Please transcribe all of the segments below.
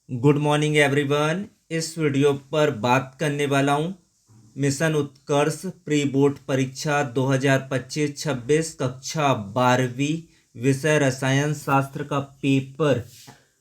Good morning everyone. इस video पर बात करने वाला हूँ मिशन उत्कर्ष प्री बोर्ड परीक्षा 2025-26 कक्षा 12वीं विषय रसायन शास्त्र का पेपर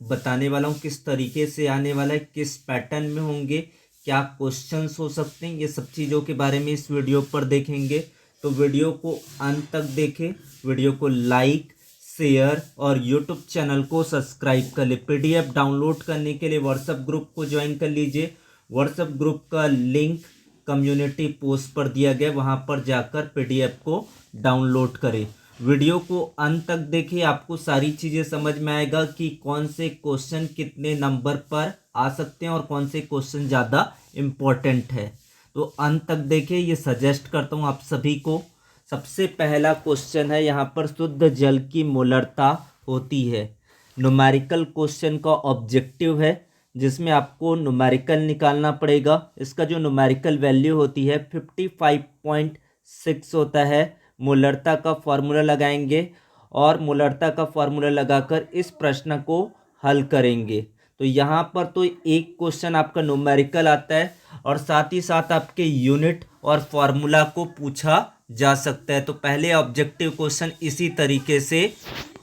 बताने वाला हूँ किस तरीके से आने वाला है, किस पैटर्न में होंगे, क्या क्वेश्चंस हो सकते हैं, ये सब चीज़ों के बारे में इस वीडियो पर देखेंगे। तो वीडियो को अंत तक देखें, वीडियो को लाइक शेयर और यूट्यूब चैनल को सब्सक्राइब कर ले। पीडीएफ डाउनलोड करने के लिए व्हाट्सएप ग्रुप को ज्वाइन कर लीजिए। व्हाट्सएप ग्रुप का लिंक कम्युनिटी पोस्ट पर दिया गया, वहां पर जाकर पीडीएफ को डाउनलोड करें। वीडियो को अंत तक देखिए, आपको सारी चीज़ें समझ में आएगा कि कौन से क्वेश्चन कितने नंबर पर आ सकते हैं और कौन से क्वेश्चन ज़्यादा इम्पोर्टेंट है। तो अंत तक देखिए, ये सजेस्ट करता हूँ आप सभी को। सबसे पहला क्वेश्चन है, यहाँ पर शुद्ध जल की मोलरता होती है। न्यूमेरिकल क्वेश्चन का ऑब्जेक्टिव है, जिसमें आपको न्यूमेरिकल निकालना पड़ेगा। इसका जो न्यूमेरिकल वैल्यू होती है 55.6 होता है। मोलरता का फॉर्मूला लगाएंगे और मोलरता का फॉर्मूला लगाकर इस प्रश्न को हल करेंगे। तो यहाँ पर तो एक क्वेश्चन आपका न्यूमेरिकल आता है और साथ ही साथ आपके यूनिट और फॉर्मूला को पूछा जा सकता है। तो पहले ऑब्जेक्टिव क्वेश्चन इसी तरीके से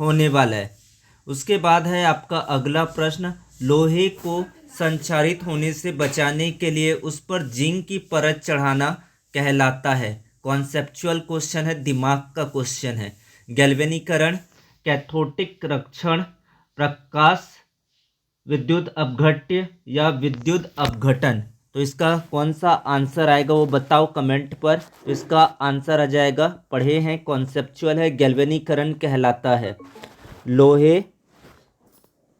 होने वाला है। उसके बाद है आपका अगला प्रश्न, लोहे को संक्षारित होने से बचाने के लिए उस पर जिंक की परत चढ़ाना कहलाता है। कॉन्सेप्चुअल क्वेश्चन है, दिमाग का क्वेश्चन है। गैल्वेनीकरण, कैथोटिक रक्षण, प्रकाश विद्युत अपघट्य या विद्युत अपघटन। तो इसका कौन सा आंसर आएगा वो बताओ कमेंट पर। इसका आंसर आ जाएगा, पढ़े हैं, कॉन्सेप्चुअल है, गैल्वेनीकरण कहलाता है। लोहे,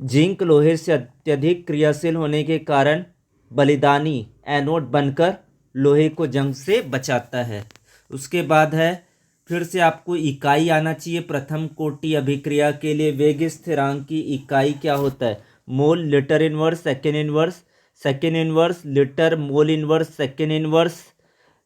जिंक लोहे से अत्यधिक क्रियाशील होने के कारण बलिदानी एनोड बनकर लोहे को जंग से बचाता है। उसके बाद है, फिर से आपको इकाई आना चाहिए। प्रथम कोटि अभिक्रिया के लिए वेग स्थिरांक की इकाई क्या होता है? Mole, litre inverse, second inverse, second inverse, litre, mole inverse, second inverse,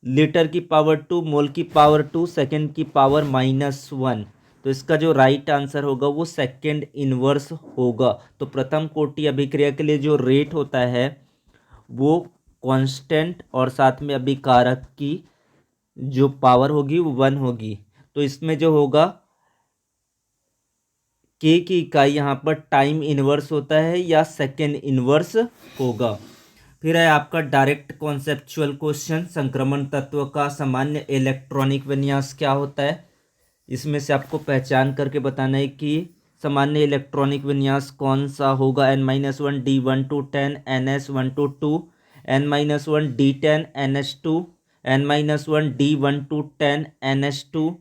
litre की पावर 2, मोल की पावर 2, सेकेंड की पावर -1। तो इसका जो राइट आंसर होगा वो सेकेंड इनवर्स होगा। तो प्रथम कोटि अभिक्रिया के लिए जो रेट होता है वो कांस्टेंट और साथ में अभिकारक की जो पावर होगी वो 1 होगी। तो इसमें जो होगा के की इकाई यहाँ पर टाइम इनवर्स होता है या सेकेंड इनवर्स होगा। फिर है आपका डायरेक्ट कॉन्सेप्चुअल क्वेश्चन, संक्रमण तत्व का सामान्य इलेक्ट्रॉनिक विन्यास क्या होता है? इसमें से आपको पहचान करके बताना है कि सामान्य इलेक्ट्रॉनिक विन्यास कौन सा होगा। n-1 d1 to 10 ns1 to 2 n-1 d10 ns2 n-1 d1 to 10 ns2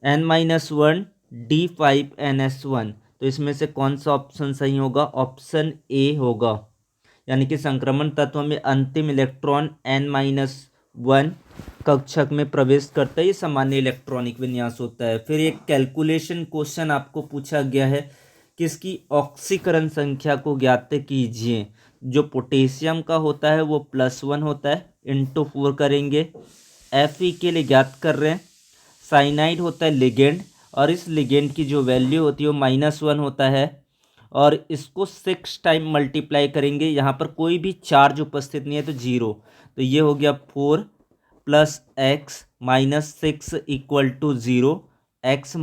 n-1 d5 ns1। तो इसमें से कौन सा ऑप्शन सही होगा? ऑप्शन ए होगा, यानी कि संक्रमण तत्व में अंतिम इलेक्ट्रॉन n-1 कक्षक में प्रवेश करता ही सामान्य इलेक्ट्रॉनिक विन्यास होता है। फिर एक कैलकुलेशन क्वेश्चन आपको पूछा गया है कि इसकी ऑक्सीकरण संख्या को ज्ञात कीजिए। जो पोटेशियम का होता है वो +1 होता है, इंटू 4 करेंगे। Fe के लिए ज्ञात कर रहे हैं। साइनाइड होता है लिगेंड और इस लिगेंड की जो वैल्यू होती है वो -1 होता है और इसको 6 टाइम मल्टीप्लाई करेंगे। यहाँ पर कोई भी चार्ज उपस्थित नहीं है तो 0। तो ये हो गया 4 + x - 6 = 0, x -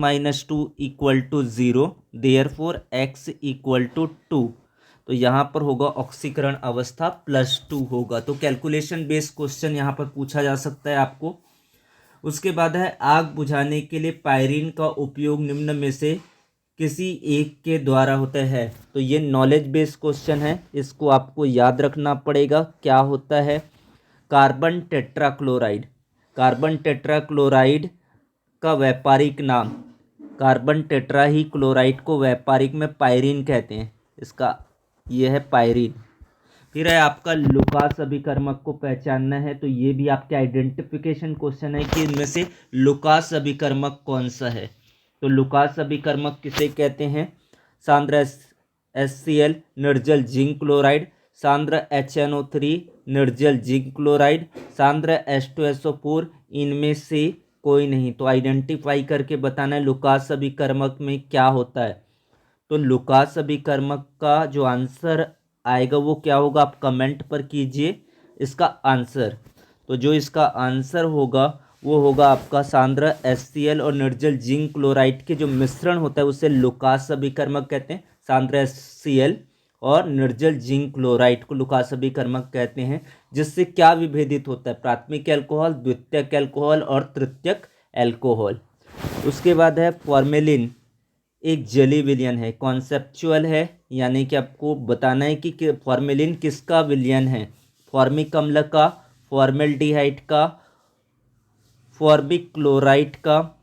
2 = 0, देयरफॉर x = 2। तो यहाँ पर होगा ऑक्सीकरण अवस्था +2 होगा। तो कैलकुलेशन बेस्ड क्वेश्चन यहाँ पर पूछा जा सकता है आपको। उसके बाद है, आग बुझाने के लिए पायरीन का उपयोग निम्न में से किसी एक के द्वारा होता है। तो ये नॉलेज बेस्ड क्वेश्चन है, इसको आपको याद रखना पड़ेगा। क्या होता है? Carbon tetrachloride. कार्बन टेट्राक्लोराइड का व्यापारिक नाम, कार्बन टेट्रा ही क्लोराइड को व्यापारिक में पायरीन कहते हैं। इसका यह है पायरीन। फिर है आपका लुकास अभिकर्मक को पहचानना है। तो ये भी आपके आइडेंटिफिकेशन क्वेश्चन है कि इनमें से लुकास अभिकर्मक कौन सा है। तो लुकास अभिकर्मक किसे कहते हैं? सांद्र HCl निर्जल जिंक क्लोराइड, सांद्र HNO3 निर्जल जिंक क्लोराइड, सांद्र H2SO4, इनमें से कोई नहीं। तो आइडेंटिफाई करके बताना है लुकास अभिकर्मक में क्या होता है। तो लुकास अभिकर्मक का जो आंसर आएगा वो क्या होगा, आप कमेंट पर कीजिए इसका आंसर। तो जो इसका आंसर होगा वो होगा आपका सांद्र HCl और निर्जल जिंक क्लोराइड के जो मिश्रण होता है उसे लुकास अभिकर्मक कहते हैं। सांद्र HCl और निर्जल जिंक क्लोराइड को लुकास अभिकर्मक कहते हैं, जिससे क्या विभेदित होता है, प्राथमिक अल्कोहल, द्वितीयक अल्कोहल और तृतीयक अल्कोहल। उसके बाद है फॉर्मेलिन, एक जली विलयन है, कॉन्सेप्चुअल है, यानी कि आपको बताना है कि फॉर्मेलिन किसका विलयन है, फॉर्मिक अम्ल का, फॉर्मेल्डिहाइड का, फॉर्मिक क्लोराइड का,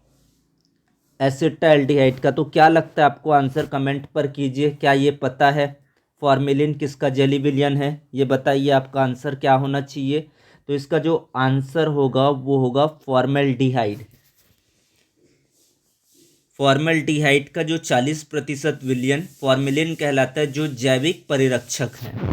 एसिटाल्डिहाइड का। तो क्या लगता है आपको, आंसर कमेंट पर कीजिए। क्या ये पता है फॉर्मेलिन किसका जली विलयन है, ये बताइए आपका आंसर क्या होना चाहिए। तो इसका जो आंसर होगा वो होगा फॉर्मेल्डिहाइड। फॉर्मेल्डिहाइड का जो 40% विलयन फॉर्मेलिन कहलाता है, जो जैविक परिरक्षक है।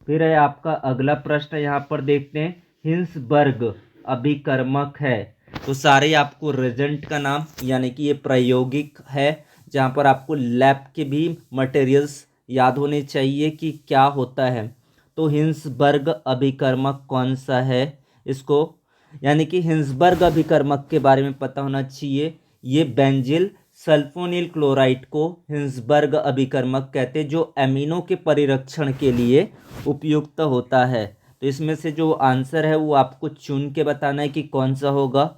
फिर है आपका अगला प्रश्न, यहाँ पर देखते हैं, हिंसबर्ग अभिकर्मक है। तो सारे आपको रिजेंट का नाम, यानी कि ये प्रायोगिक है, जहाँ पर आपको लैब के भी मटेरियल्स याद होने चाहिए कि क्या होता है। तो हिंसबर्ग अभिकर्मक कौन सा है, इसको यानी कि हिंसबर्ग अभिकर्मक के बारे में पता होना चाहिए। ये बेंजिल सल्फोनिल क्लोराइड को हिंसबर्ग अभिकर्मक कहते हैं, जो एमिनो के परिरक्षण के लिए उपयुक्त होता है। तो इसमें से जो आंसर है वो आपको चुन के बताना है कि कौन सा होगा।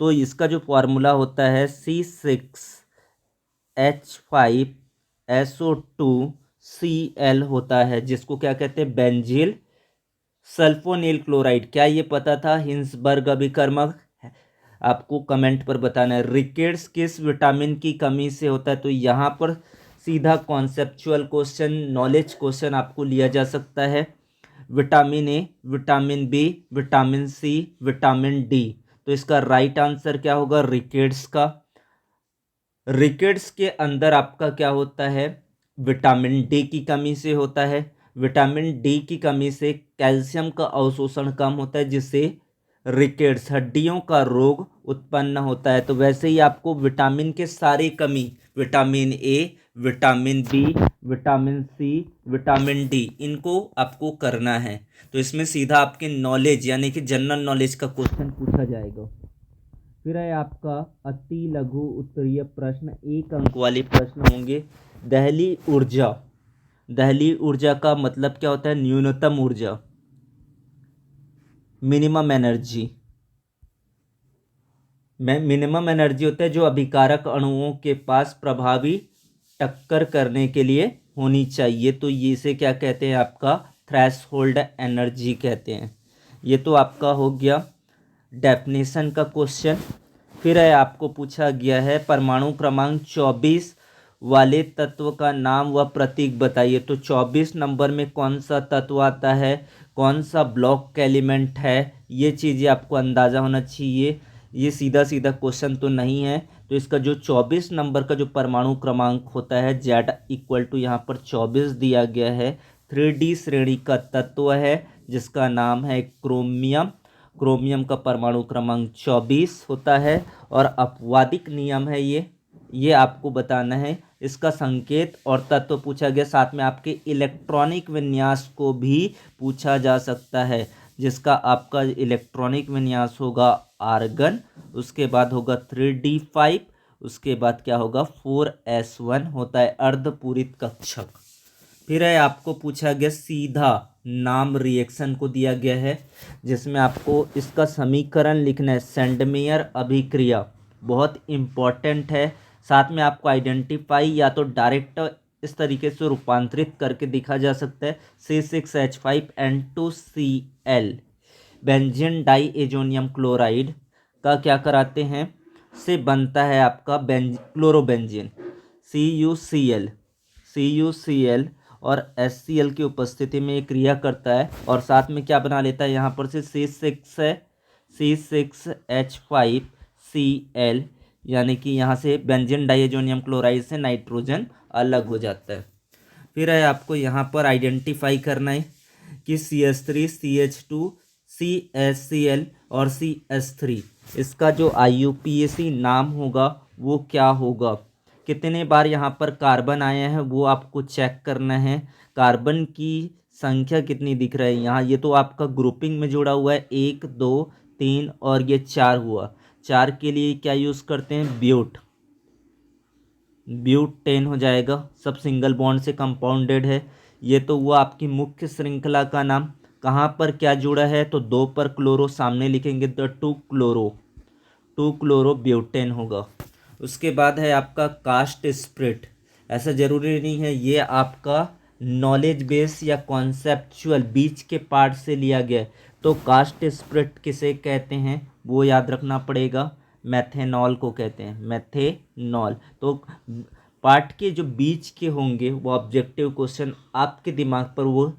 तो इसका जो फॉर्मूला होता है C6H5SO2Cl होता है, जिसको क्या कहते हैं, बेंजील सल्फोनिल क्लोराइड। क्या ये पता था हिंसबर्ग अभिकर्मक, आपको कमेंट पर बताना है। रिकेट्स किस विटामिन की कमी से होता है, तो यहाँ पर सीधा कॉन्सेप्चुअल क्वेश्चन, नॉलेज क्वेश्चन आपको लिया जा सकता है। Vitamin A, vitamin B, vitamin C, vitamin D. तो इसका राइट आंसर क्या होगा, रिकेट्स का। रिकेट्स के अंदर आपका क्या होता है, विटामिन डी की कमी से होता है। विटामिन डी की कमी से कैल्शियम का अवशोषण कम होता है, जिससे रिकेट्स हड्डियों का रोग उत्पन्न होता है। तो वैसे ही आपको विटामिन के सारी कमी, vitamin A, vitamin B, vitamin C, vitamin D, इनको आपको करना है। तो इसमें सीधा आपके नॉलेज यानी कि जनरल नॉलेज का क्वेश्चन पूछा जाएगा। फिर है आपका अति लघु उत्तरीय प्रश्न, 1 अंक वाले प्रश्न होंगे। दहली ऊर्जा, दहली ऊर्जा का मतलब क्या होता है, न्यूनतम ऊर्जा, मिनिमम एनर्जी। मिनिमम एनर्जी होता है जो अभिकारक अणुओं के पास प्रभावी टक्कर करने के लिए होनी चाहिए। तो ये इसे क्या कहते हैं, आपका थ्रेशहोल्ड एनर्जी कहते हैं। ये तो आपका हो गया डेफिनेशन का क्वेश्चन। फिर है आपको पूछा गया है परमाणु क्रमांक 24 वाले तत्व का नाम व प्रतीक बताइए। तो 24 नंबर में कौन सा तत्व आता है, कौन सा ब्लॉक का एलिमेंट है, ये चीज़ें आपको अंदाज़ा होना चाहिए। ये सीधा सीधा क्वेश्चन तो नहीं है। तो इसका जो 24 नंबर का जो परमाणु क्रमांक होता है, Z= यहाँ पर 24 दिया गया है। 3D श्रेणी का तत्व है जिसका नाम है क्रोमियम। क्रोमियम का परमाणु क्रमांक 24 होता है और अपवादिक नियम है ये आपको बताना है। इसका संकेत और तत्व पूछा गया, साथ में आपके इलेक्ट्रॉनिक विन्यास को भी पूछा जा सकता है, जिसका आपका इलेक्ट्रॉनिक विन्यास होगा आर्गन, उसके बाद होगा 3D5, उसके बाद क्या होगा 4S1 होता है अर्धपूरित कक्षक। फिर है आपको पूछा गया सीधा नाम रिएक्शन को दिया गया है, जिसमें आपको इसका समीकरण लिखना है। सेंडमेयर अभिक्रिया बहुत इम्पॉर्टेंट है। साथ में आपको आइडेंटिफाई या तो डायरेक्ट इस तरीके से रूपांतरित करके दिखा जा सकता है। C6H5N2Cl बेंजीन डाईएजोनियम क्लोराइड का क्या कराते हैं, से बनता है आपका क्लोरोबेंजीन CuCl और HCl की उपस्थिति में ये क्रिया करता है और साथ में क्या बना लेता है, यहाँ पर से C6H5Cl, यानी कि यहाँ से बेंजीन डाईएजोनियम क्लोराइड से नाइट्रोजन अलग हो जाता है। फिर है आपको यहाँ पर आइडेंटिफाई करना है कि CH3, CH2, CHCl और CH3, इसका जो IUPAC नाम होगा वो क्या होगा। कितने बार यहाँ पर कार्बन आया है वो आपको चेक करना है। कार्बन की संख्या कितनी दिख रहा है यहाँ, ये तो आपका ग्रुपिंग में जुड़ा हुआ है, 1 2 3 और ये 4 हुआ। 4 के लिए क्या यूज़ करते हैं, ब्यूटेन हो जाएगा, सब सिंगल बॉन्ड से कंपाउंडेड है। ये तो हुआ आपकी मुख्य श्रृंखला का नाम। कहाँ पर क्या जुड़ा है, तो 2 पर क्लोरो, सामने लिखेंगे तो 2 क्लोरो ब्यूटेन होगा। उसके बाद है आपका कास्ट स्प्रेड। ऐसा ज़रूरी नहीं है, ये आपका नॉलेज बेस या कॉन्सेप्चुअल बीच के पार्ट से लिया गया है। तो कास्ट स्प्रेड किसे कहते हैं वो याद रखना पड़ेगा, मैथेनॉल को कहते हैं, मैथेनॉल। तो पार्ट के जो बीच के होंगे वो ऑब्जेक्टिव क्वेश्चन आपके दिमाग पर वो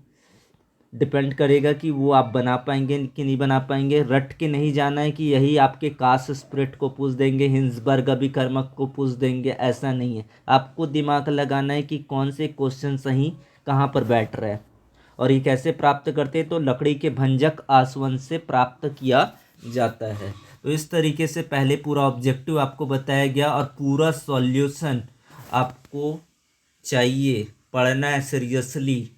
डिपेंड करेगा कि वो आप बना पाएंगे कि नहीं बना पाएंगे। रट के नहीं जाना है कि यही आपके कास्ट स्प्रेड को पूछ देंगे, हिंसबर्ग अभिकर्मक को पूछ देंगे, ऐसा नहीं है। आपको दिमाग लगाना है कि कौन से क्वेश्चन सही कहाँ पर बैठ रहा है। और ये कैसे प्राप्त करते हैं, तो लकड़ी के भंजक आसवन से प्राप्त किया जाता है। तो इस तरीके से पहले पूरा ऑब्जेक्टिव आपको बताया गया और पूरा सॉल्यूशन आपको चाहिए, पढ़ना है सीरियसली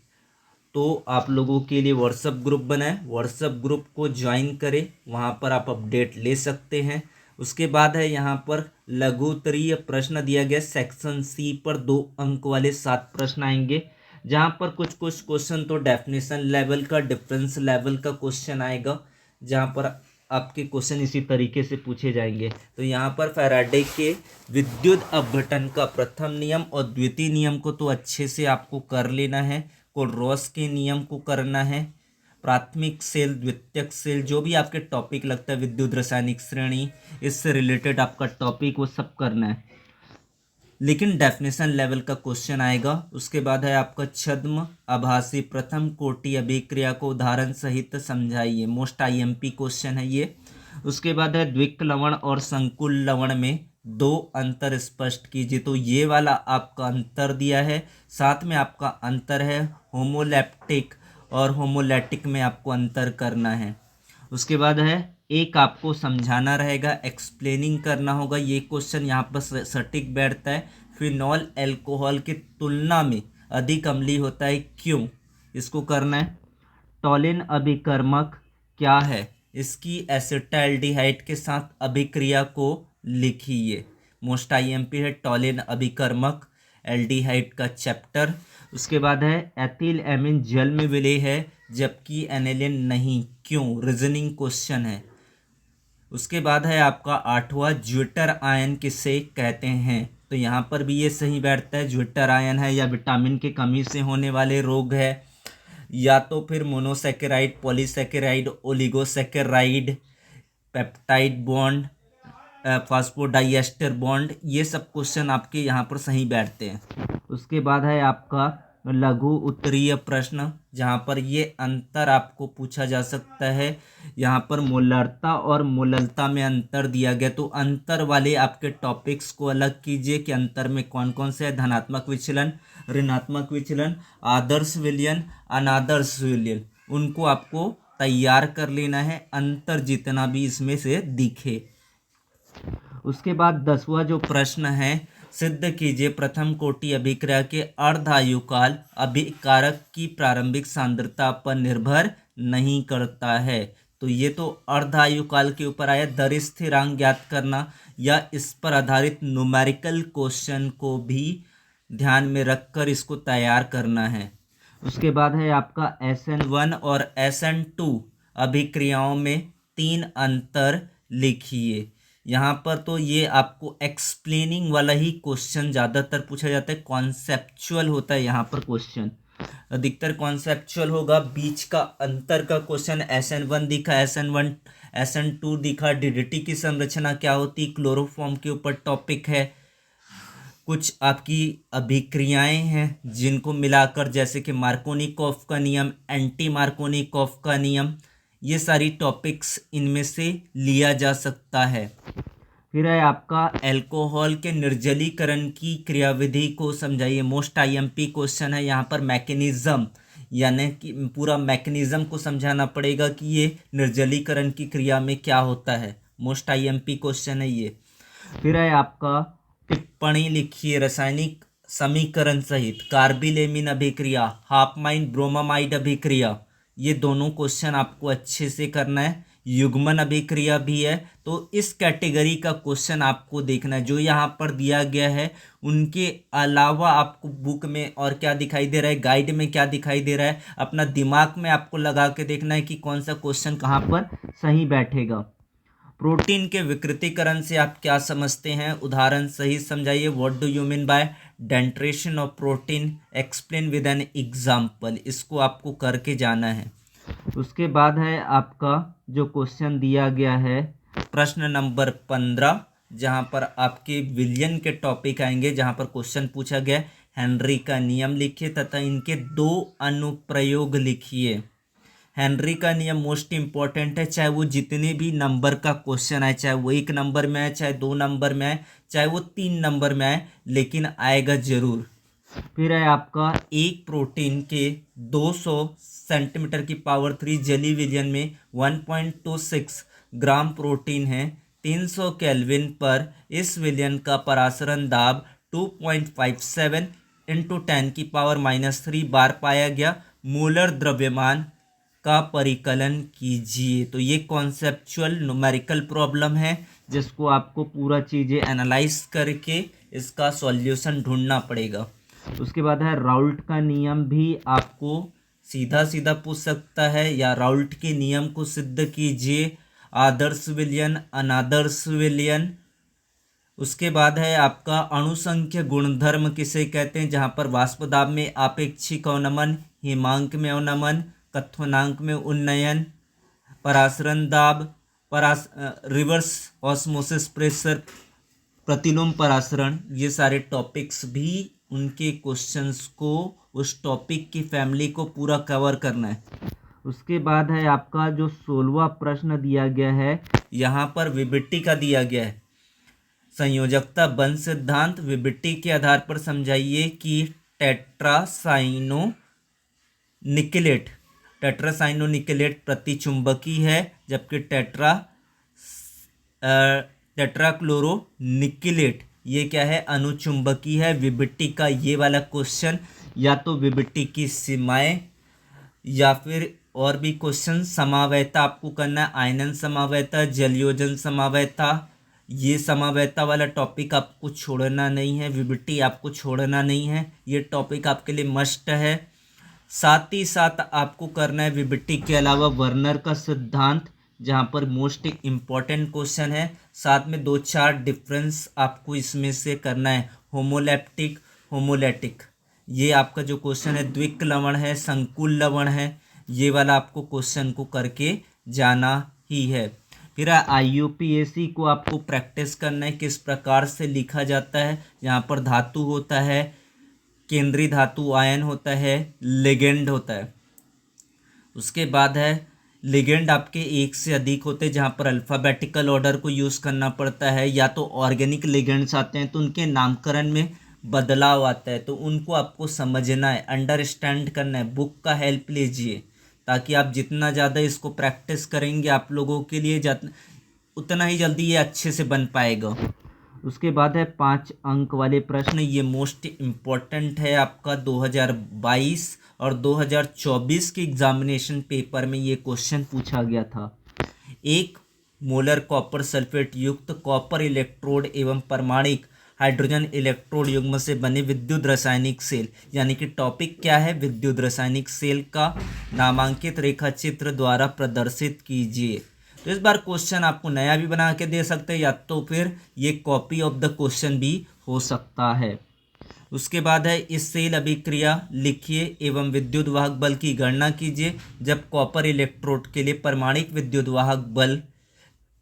तो आप लोगों के लिए व्हाट्सएप ग्रुप बनाएं, व्हाट्सएप ग्रुप को ज्वाइन करें, वहाँ पर आप अपडेट ले सकते हैं। उसके बाद है यहाँ पर लघु उत्तरीय प्रश्न दिया गया, सेक्शन सी पर 2 अंक वाले 7 प्रश्न आएंगे, जहाँ पर कुछ क्वेश्चन तो डेफिनेशन लेवल का, डिफरेंस लेवल का क्वेश्चन आएगा, जहाँ पर आपके क्वेश्चन इसी तरीके से पूछे जाएंगे। तो यहाँ पर फैराडे के विद्युत अपघटन का प्रथम नियम और द्वितीय नियम को तो अच्छे से आपको कर लेना है, कोलरॉस के नियम को करना है, प्राथमिक सेल द्वितीयक सेल जो भी आपके टॉपिक लगता है, विद्युत रासायनिक श्रेणी, इससे रिलेटेड आपका टॉपिक वो सब करना है, लेकिन डेफिनेशन लेवल का क्वेश्चन आएगा। उसके बाद है आपका छद्म आभासी प्रथम कोटि अभिक्रिया को उदाहरण सहित समझाइए, मोस्ट आईएमपी क्वेश्चन है ये। उसके बाद है द्विक लवण और संकुल लवण में 2 अंतर स्पष्ट कीजिए, तो ये वाला आपका अंतर दिया है, साथ में आपका अंतर है होमोलैप्टिक और होमोलैटिक में आपको अंतर करना है। उसके बाद है एक आपको समझाना रहेगा, एक्सप्लेनिंग करना होगा, ये क्वेश्चन यहाँ पर सटीक बैठता है। फिनॉल एल्कोहल की तुलना में अधिक अम्लीय होता है, क्यों, इसको करना है। टॉलिन अभिकर्मक क्या है, इसकी एसिटाल्डिहाइड के साथ अभिक्रिया को लिखिए, मोस्ट आईएमपी है टॉलिन अभिकर्मक एल्डिहाइड का चैप्टर। उसके बाद है एथिल एमीन जल में विलेय है जबकि एनिलीन नहीं, क्यों, रीजनिंग क्वेश्चन है। उसके बाद है आपका 8वां ज्विटर आयन किसे कहते हैं, तो यहाँ पर भी ये सही बैठता है, ज्विटर आयन है या विटामिन की कमी से होने वाले रोग है, या तो फिर monosaccharide, polysaccharide, oligosaccharide, peptide bond, फास्फोडाइएस्टर bond, ये सब क्वेश्चन आपके यहाँ पर सही बैठते हैं। उसके बाद है आपका लघु उत्तरीय प्रश्न, जहाँ पर ये अंतर आपको पूछा जा सकता है। यहाँ पर मोलरता और मोललता में अंतर दिया गया, तो अंतर वाले आपके टॉपिक्स को अलग कीजिए कि अंतर में कौन कौन से है, धनात्मक विचलन, ऋणात्मक विचलन, आदर्श विलयन, अनादर्श विलयन, उनको आपको तैयार कर लेना है, अंतर जितना भी इसमें से दिखे। उसके बाद 10वां जो प्रश्न है, सिद्ध कीजिए प्रथम कोटि अभिक्रिया के अर्धायुकाल अभिकारक की प्रारंभिक सांद्रता पर निर्भर नहीं करता है, तो ये तो अर्धायुकाल के ऊपर आया। दर स्थिरांक ज्ञात करना या इस पर आधारित न्यूमेरिकल क्वेश्चन को भी ध्यान में रखकर इसको तैयार करना है। उसके बाद है आपका SN1 और SN2 अभिक्रियाओं में 3 अंतर लिखिए। यहाँ पर तो ये आपको एक्सप्लेनिंग वाला ही क्वेश्चन ज़्यादातर पूछा जाता है, कॉन्सेप्चुअल होता है यहाँ पर क्वेश्चन, अधिकतर कॉन्सेप्चुअल होगा। बीच का अंतर का क्वेश्चन SN1 दिखा, SN2 दिखा, DDT की संरचना क्या होती, क्लोरोफॉर्म के ऊपर टॉपिक है, कुछ आपकी अभिक्रियाएं हैं जिनको मिलाकर, जैसे कि मार्कोनिकॉफ का नियम, एंटी मार्कोनिकॉफ का नियम, ये सारी टॉपिक्स इनमें से लिया जा सकता है। फिर है आपका एल्कोहल के निर्जलीकरण की क्रियाविधि को समझाइए, मोस्ट आईएमपी क्वेश्चन है। यहाँ पर मैकेनिज्म यानी कि पूरा मैकेनिज्म को समझाना पड़ेगा कि ये निर्जलीकरण की क्रिया में क्या होता है, मोस्ट आईएमपी क्वेश्चन है ये। फिर है आपका टिप्पणी लिखिए, रासायनिक समीकरण सहित कार्बिलेमिन अभिक्रिया, हाफमाइन ब्रोमामाइड अभिक्रिया, ये दोनों क्वेश्चन आपको अच्छे से करना है। युग्मन अभिक्रिया भी है, तो इस कैटेगरी का क्वेश्चन आपको देखना है। जो यहाँ पर दिया गया है उनके अलावा आपको बुक में और क्या दिखाई दे रहा है, गाइड में क्या दिखाई दे रहा है, अपना दिमाग में आपको लगा के देखना है कि कौन सा क्वेश्चन कहाँ पर सही बैठेगा। प्रोटीन के विकृतीकरण से आप क्या समझते हैं, उदाहरण सही समझाइए। What do you mean by denaturation of protein, explain with an example. इसको आपको करके जाना है। उसके बाद है आपका जो क्वेश्चन दिया गया है प्रश्न नंबर 15, जहां पर आपके विलियन के टॉपिक आएंगे, जहां पर क्वेश्चन पूछा गया हेनरी का नियम लिखिए तथा इनके 2 अनुप्रयोग लिखिए। हेनरी का नियम मोस्ट इंपॉर्टेंट है, चाहे वो जितने भी नंबर का क्वेश्चन आए, चाहे वो 1 नंबर में आए, चाहे 2 नंबर में आए, चाहे वो 3 नंबर में आए, लेकिन आएगा जरूर। फिर है आपका एक प्रोटीन के 200 सेंटीमीटर की पावर 3 जली विलयन में 1.26 ग्राम प्रोटीन है। 300 केल्विन पर इस विलयन का परासरण दाब 2.57 इंटू 10 की पावर -3 बार पाया गया। मोलर द्रव्यमान का परिकलन कीजिए। तो ये कॉन्सेप्चुअल न्यूमेरिकल प्रॉब्लम है, जिसको आपको पूरा चीज़ें एनालाइज करके इसका सॉल्यूशन ढूंढना पड़ेगा। उसके बाद है राउल्ट का नियम, भी आपको सीधा सीधा पूछ सकता है, या राउल्ट के नियम को सिद्ध कीजिए। आदर्श विलयन, अनादर्श विलयन। उसके बाद है आपका अणुसंख्य गुणधर्म किसे कहते हैं, जहां पर वाष्प दाब में आपेक्षिक अवनमन, हिमांक में अवनमन, कथनांक में उन्नयन, परासरण दाब, रिवर्स ऑस्मोसिस प्रेशर, प्रतिलोम परासरण, ये सारे टॉपिक्स भी उनके क्वेश्चंस को, उस टॉपिक की फैमिली को पूरा कवर करना है। उसके बाद है आपका जो 16वां प्रश्न दिया गया है, यहाँ पर विबिट्टी का दिया गया है। संयोजकता बंध सिद्धांत विबिट्टी के आधार पर समझाइए कि टेट्रासाइनोनिकेलेट प्रतिचुंबकी है, जबकि टेट्राक्लोरोनिकेलेट ये क्या है, अनुचुंबकी है। विबिट्टी का ये वाला क्वेश्चन या तो विबिट्टी की सीमाएं या फिर और भी क्वेश्चन, समावयता आपको करना है, आयनन समावयता, जलयोजन समावयता, ये समावयता वाला टॉपिक आपको छोड़ना नहीं है, विबिट्टी आपको छोड़ना नहीं है, ये टॉपिक आपके लिए मस्ट है। साथ ही साथ आपको करना है विबिट्टी के अलावा वर्नर का सिद्धांत, जहाँ पर मोस्ट इम्पॉर्टेंट क्वेश्चन है। साथ में 2-4 डिफरेंस आपको इसमें से करना है, होमोलैप्टिक, होमोलैटिक, ये आपका जो क्वेश्चन है द्विक लवण है, संकुल लवण है, ये वाला आपको क्वेश्चन को करके जाना ही है। फिर IUPAC को आपको प्रैक्टिस करना है, किस प्रकार से लिखा जाता है। यहाँ पर धातु होता है, केंद्रीय धातु आयन होता है, लिगेंड होता है। उसके बाद है लिगेंड आपके एक से अधिक होते हैं, जहाँ पर अल्फ़ाबेटिकल ऑर्डर को यूज़ करना पड़ता है, या तो ऑर्गेनिक लिगेंड्स आते हैं तो उनके नामकरण में बदलाव आता है, तो उनको आपको समझना है, अंडरस्टैंड करना है, बुक का हेल्प लीजिए, ताकि आप जितना ज़्यादा इसको प्रैक्टिस करेंगे आप लोगों के लिए उतना ही जल्दी ये अच्छे से बन पाएगा। उसके बाद है 5 अंक वाले प्रश्न, ये मोस्ट इम्पॉर्टेंट है आपका 2022 और 2024 के एग्जामिनेशन पेपर में ये क्वेश्चन पूछा गया था। 1 मोलर कॉपर सल्फेट युक्त कॉपर इलेक्ट्रोड एवं परमाणिक हाइड्रोजन इलेक्ट्रोड युग्म से बने विद्युत रासायनिक सेल, यानी कि टॉपिक क्या है, विद्युत रासायनिक सेल का नामांकित रेखा चित्र द्वारा प्रदर्शित कीजिए। तो इस बार क्वेश्चन आपको नया भी बना के दे सकते हैं, या तो फिर ये कॉपी ऑफ द क्वेश्चन भी हो सकता है। उसके बाद है इस सेल अभिक्रिया लिखिए एवं विद्युत वाहक बल की गणना कीजिए, जब कॉपर इलेक्ट्रोड के लिए परमाणिक विद्युत वाहक बल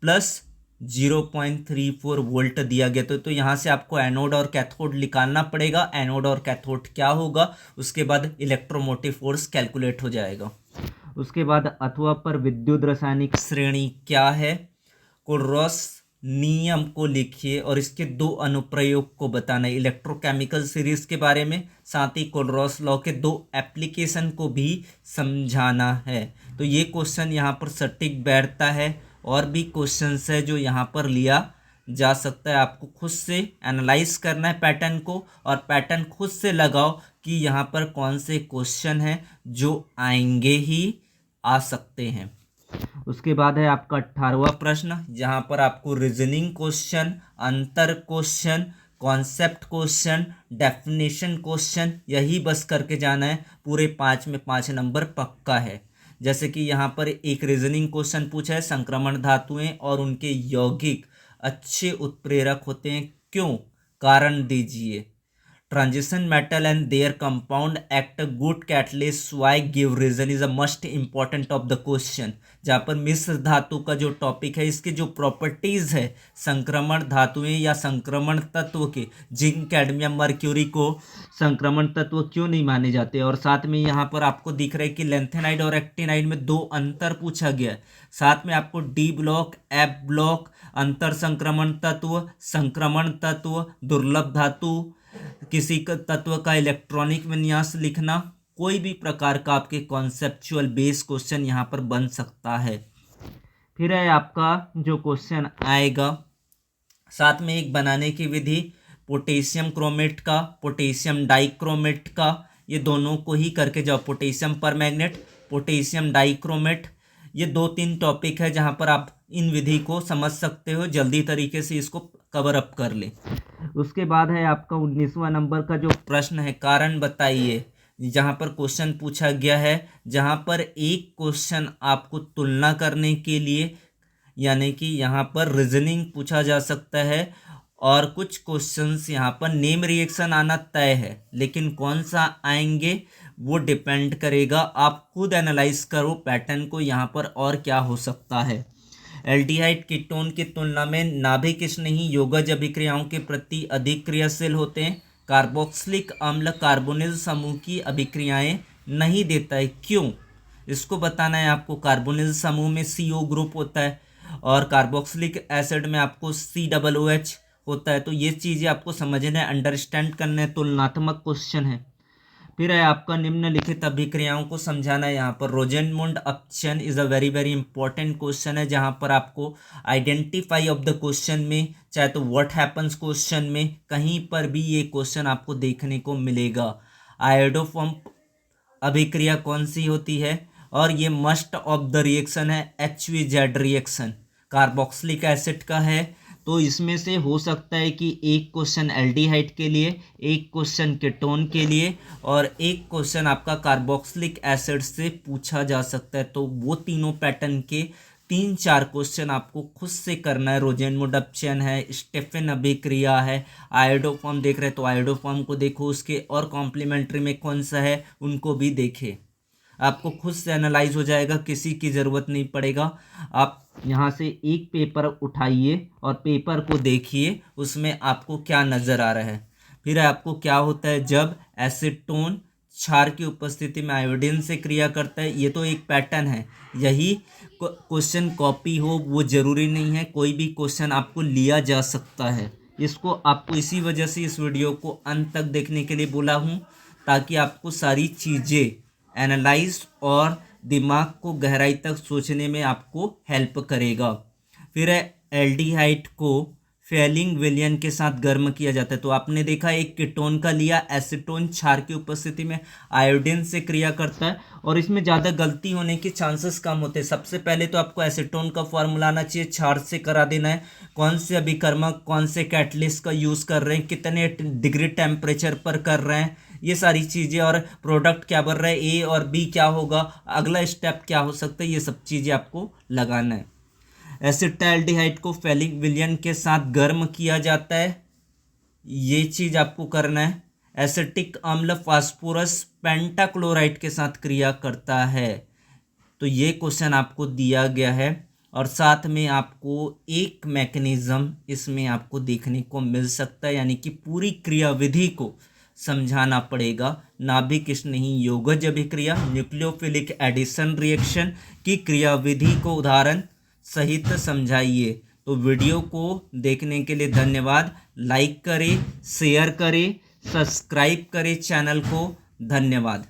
प्लस 0.34 वोल्ट दिया गया। तो यहाँ से आपको एनोड और कैथोड निकालना पड़ेगा, एनोड और कैथोड क्या होगा, उसके बाद इलेक्ट्रोमोटिव फोर्स कैलकुलेट हो जाएगा। उसके बाद अथवा पर विद्युत रासायनिक श्रेणी क्या है, कोलरॉस नियम को लिखिए और इसके 2 अनुप्रयोग को बताना है, इलेक्ट्रोकेमिकल सीरीज के बारे में, साथ ही कोलरॉस लॉ के 2 एप्लीकेशन को भी समझाना है। तो ये क्वेश्चन यहाँ पर सटीक बैठता है, और भी क्वेश्चंस है जो यहाँ पर लिया जा सकता है। आपको खुद से एनालाइज करना है पैटर्न को और पैटर्न खुद से लगाओ कि यहाँ पर कौन से क्वेश्चन हैं जो आएंगे ही आ सकते हैं। उसके बाद है आपका 18वां प्रश्न, जहाँ पर आपको रीजनिंग क्वेश्चन, अंतर question, concept question, definition question यही बस करके जाना है। पूरे 5 में 5 नंबर पक्का है। जैसे कि यहाँ पर एक रीजनिंग क्वेश्चन पूछा है, संक्रमण धातुएं और उनके यौगिक अच्छे उत्प्रेरक होते हैं क्यों, कारण दीजिए। Transition metal and their compound act good catalyst, why give reason is a must important of the question. जहाँ पर मिश्र धातु का जो टॉपिक है, इसके जो प्रॉपर्टीज है, संक्रमण धातुएं या संक्रमण तत्व के, जिंक कैडमियम मर्क्यूरी को संक्रमण तत्व क्यों नहीं माने जाते। और साथ में यहाँ पर आपको दिख रहा है कि लेंथेनाइड और एक्टिनाइड में 2 अंतर पूछा गया है। साथ में आपको डी ब्लॉक, एफ ब्लॉक, अंतर संक्रमण तत्व, संक्रमण तत्व, दुर्लभ धातु, किसी का तत्व का इलेक्ट्रॉनिक विन्यास लिखना, कोई भी प्रकार का आपके कॉन्सेप्चुअल बेस क्वेश्चन यहाँ पर बन सकता है। फिर है आपका जो क्वेश्चन आएगा, साथ में एक बनाने की विधि, पोटेशियम क्रोमेट का, पोटेशियम डाइक्रोमेट का, ये दोनों को ही करके जाओ। पोटेशियम परमैंगनेट, पोटेशियम डाइक्रोमेट, ये 2-3 टॉपिक है जहाँ पर आप इन विधि को समझ सकते हो, जल्दी तरीके से इसको कवर अप कर ले। उसके बाद है आपका 19वां नंबर का जो प्रश्न है, कारण बताइए, जहाँ पर क्वेश्चन पूछा गया है, जहाँ पर एक क्वेश्चन आपको तुलना करने के लिए, यानी कि यहाँ पर रीजनिंग पूछा जा सकता है और कुछ क्वेश्चंस यहाँ पर नेम रिएक्शन आना तय है, लेकिन कौन सा आएंगे वो डिपेंड करेगा। आप खुद एनालाइज करो पैटर्न को, यहाँ पर और क्या हो सकता है। एल्डिहाइड कीटोन की तुलना में नाभिक स्नेही योगज अभिक्रियाओं के प्रति अधिक क्रियाशील होते हैं। कार्बोक्सिलिक अम्ल कार्बोनिल समूह की अभिक्रियाएं नहीं देता है क्यों, इसको बताना है आपको। कार्बोनिल समूह में CO ग्रुप होता है और कार्बोक्सिलिक एसिड में आपको COOH होता है। तो ये चीज़ें आपको समझना है, अंडरस्टैंड करना है। तुलनात्मक क्वेश्चन है। फिर है आपका निम्नलिखित अभिक्रियाओं को समझाना है। यहाँ पर रोजेनमुंड अपचयन is a very very important question है, जहाँ पर आपको आइडेंटिफाई ऑफ द क्वेश्चन में, चाहे तो व्हाट हैपन्स क्वेश्चन में, कहीं पर भी ये क्वेश्चन आपको देखने को मिलेगा। आयोडोफॉर्म अभिक्रिया कौन सी होती है, और ये मस्ट ऑफ द रिएक्शन है HVZ रिएक्शन, कार्बोक्सिलिक एसिड का है। तो इसमें से हो सकता है कि एक क्वेश्चन एल्डिहाइड के लिए, एक क्वेश्चन कीटोन के लिए और एक क्वेश्चन आपका कार्बोक्सिलिक एसिड से पूछा जा सकता है। तो वो तीनों पैटर्न के 3-4 क्वेश्चन आपको खुद से करना है। रोजेनमुंड अपचयन है, स्टेफेन अभिक्रिया है, आयोडोफॉर्म देख रहे हैं तो आयोडोफॉर्म को देखो, उसके और कॉम्प्लीमेंट्री में कौन सा है उनको भी देखे। आपको खुद से एनालाइज हो जाएगा, किसी की ज़रूरत नहीं पड़ेगा। आप यहाँ से एक पेपर उठाइए और पेपर को देखिए, उसमें आपको क्या नज़र आ रहा है। फिर आपको क्या होता है जब एसीटोन क्षार की उपस्थिति में आयोडीन से क्रिया करता है। ये तो एक पैटर्न है, यही क्वेश्चन कॉपी हो वो ज़रूरी नहीं है, कोई भी क्वेश्चन आपको लिया जा सकता है। इसको आपको इसी वजह से इस वीडियो को अंत तक देखने के लिए बोला हूँ, ताकि आपको सारी चीज़ें एनालाइज और दिमाग को गहराई तक सोचने में आपको हेल्प करेगा। फिर एल्डिहाइड को फेलिंग विलयन के साथ गर्म किया जाता है। तो आपने देखा एक कीटोन का लिया, एसीटोन क्षार की उपस्थिति में आयोडीन से क्रिया करता है और इसमें ज़्यादा गलती होने के चांसेस कम होते हैं। सबसे पहले तो आपको एसीटोन का फॉर्मूला आना चाहिए, क्षार से करा देना है, कौन से अभिकर्मक कौन से कैटलिस्ट का यूज़ कर रहे हैं, कितने डिग्री टेम्परेचर पर कर रहे हैं, ये सारी चीज़ें, और प्रोडक्ट क्या बन रहा है, A और B क्या होगा, अगला स्टेप क्या हो सकता है, ये सब चीज़ें आपको लगाना है। एसिटाल्डिहाइड को फेलिक विलयन के साथ गर्म किया जाता है, ये चीज़ आपको करना है। एसिटिक अम्ल फास्फोरस पेंटाक्लोराइड के साथ क्रिया करता है, तो ये क्वेश्चन आपको दिया गया है। और साथ में आपको एक मैकेनिज्म इसमें आपको देखने को मिल सकता है, यानी कि पूरी क्रियाविधि को समझाना पड़ेगा। नाभिक स्नेही योगज अभिक्रिया, न्यूक्लियोफिलिक एडिशन रिएक्शन की क्रियाविधि को उदाहरण सहित समझाइए। तो वीडियो को देखने के लिए धन्यवाद। लाइक करें, शेयर करें, सब्सक्राइब करें चैनल को। धन्यवाद।